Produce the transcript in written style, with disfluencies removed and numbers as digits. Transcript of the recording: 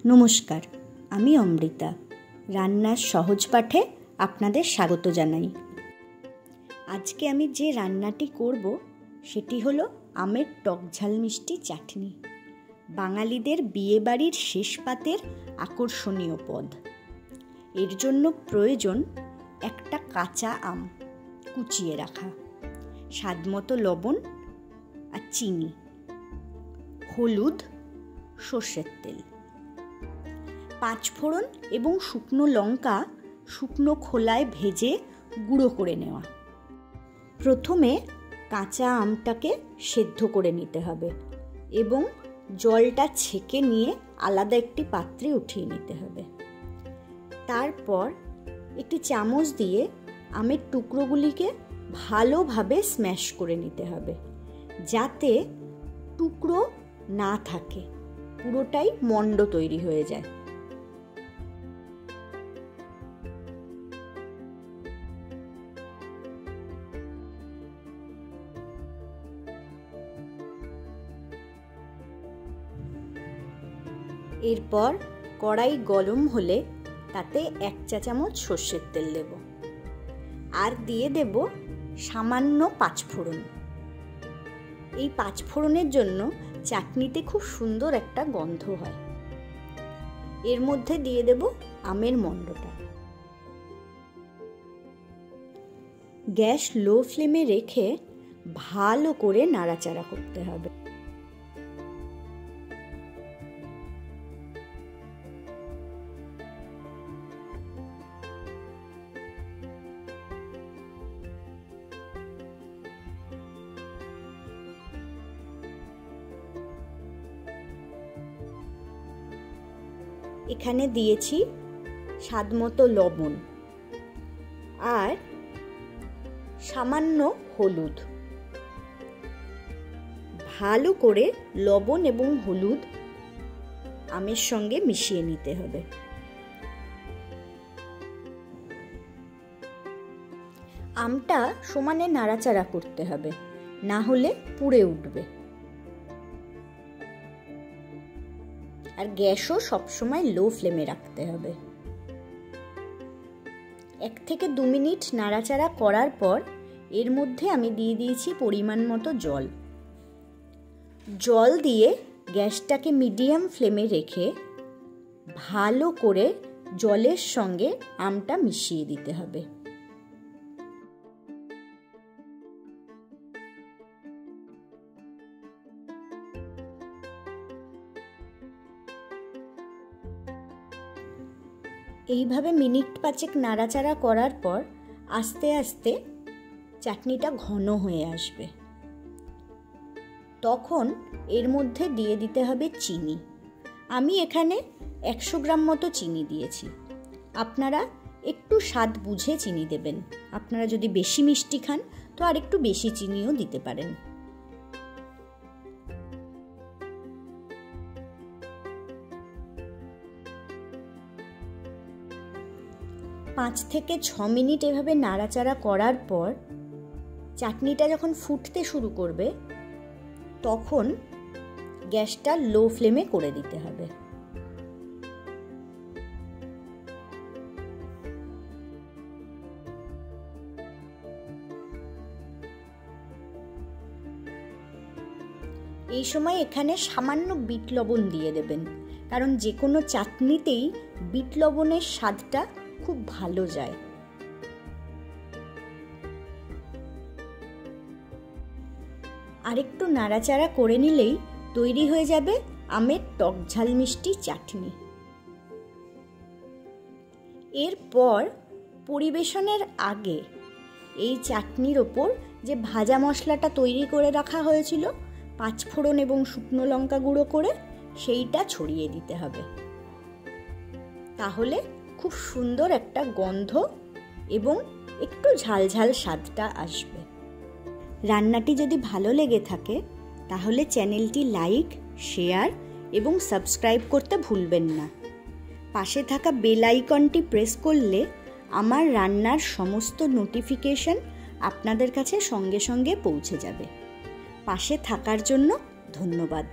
নমস্কার, আমি অমৃতা। রান্নার সহজ পাঠে আপনাদের স্বাগত জানাই। আজকে আমি যে রান্নাটি করব সেটি হলো আমের টক ঝাল মিষ্টি চাটনি, বাঙালিদের বিয়েবাড়ির শেষ পাতের আকর্ষণীয় পদ। এর জন্য প্রয়োজন একটা কাঁচা আম কুচিয়ে রাখা, স্বাদমতো লবণ আর চিনি, হলুদ, সর্ষের তেল, 5 ফোড়ন এবং শুকনো লঙ্কা শুকনো খোলায় ভেজে গুঁড়ো করে নেওয়া। প্রথমে কাঁচা আমটাকে সেদ্ধ করে নিতে হবে এবং জলটা ছেঁকে নিয়ে আলাদা একটি পাত্রে উঠিয়ে নিতে হবে। তারপর একটি চামচ দিয়ে আমের টুকরোগুলিকে ভালোভাবে স্ম্যাশ করে নিতে হবে, যাতে টুকরো না থাকে, পুরোটাই মণ্ড তৈরি হয়ে যায়। এরপর কড়াই গরম হলে তাতে 1 চা চামচ সর্ষের তেল দেব আর দিয়ে দেব সামান্য 5 ফোড়ন। এই 5 ফোড়নের জন্য চাটনিতে খুব সুন্দর একটা গন্ধ হয়। এর মধ্যে দিয়ে দেব আমের মণ্ডটা। গ্যাস লো ফ্লেমে রেখে ভালো করে নাড়াচাড়া করতে হবে। এখানে দিয়েছি স্বাদমতো লবণ আর সামান্য হলুদ। ভালো করে লবণ এবং হলুদ আমের সঙ্গে মিশিয়ে নিতে হবে। আমটা সমানে নাড়াচাড়া করতে হবে, না হলে পুড়ে উঠবে। আর গ্যাসও সবসময় লো ফ্লেমে রাখতে হবে। 1 থেকে 2 মিনিট নাড়াচাড়া করার পর এর মধ্যে আমি দিয়ে দিয়েছি পরিমাণ মতো জল। জল দিয়ে গ্যাসটাকে মিডিয়াম ফ্লেমে রেখে ভালো করে জলের সঙ্গে আমটা মিশিয়ে দিতে হবে। এইভাবে মিনিট 5 নাড়াচাড়া করার পর আস্তে আস্তে চাটনিটা ঘন হয়ে আসবে। তখন এর মধ্যে দিয়ে দিতে হবে চিনি। আমি এখানে 100 গ্রাম মতো চিনি দিয়েছি। আপনারা একটু স্বাদ বুঝে চিনি দেবেন। আপনারা যদি বেশি মিষ্টি খান তো আর একটু বেশি চিনিও দিতে পারেন। পাঁচ থেকে 6 মিনিট এভাবে নাড়াচাড়া করার পর চাটনিটা যখন ফুটতে শুরু করবে তখন গ্যাসটা লো ফ্লেমে করে দিতে হবে। এই সময় এখানে সামান্য বিট লবণ দিয়ে দেবেন, কারণ যে কোনো চাটনিতেই বিট লবণের স্বাদটা খুব ভালো যায়। আরেকটু নাড়াচাড়া করে নিলেই তৈরি হয়ে যাবে আমের টক ঝাল মিষ্টি চাটনি। এরপর পরিবেশনের আগে এই চাটনির ওপর যে ভাজা মশলাটা তৈরি করে রাখা হয়েছিল 5 ফোড়ন এবং শুকনো লঙ্কা গুঁড়ো করে, সেইটা ছড়িয়ে দিতে হবে। তাহলে খুব সুন্দর একটা গন্ধ এবং একটু ঝালঝাল স্বাদটা আসবে। রান্নাটি যদি ভালো লেগে থাকে তাহলে চ্যানেলটি লাইক, শেয়ার এবং সাবস্ক্রাইব করতে ভুলবেন না। পাশে থাকা বেল আইকনটি প্রেস করলে আমার রান্নার সমস্ত নোটিফিকেশন আপনাদের কাছে সঙ্গে সঙ্গে পৌঁছে যাবে। পাশে থাকার জন্য ধন্যবাদ।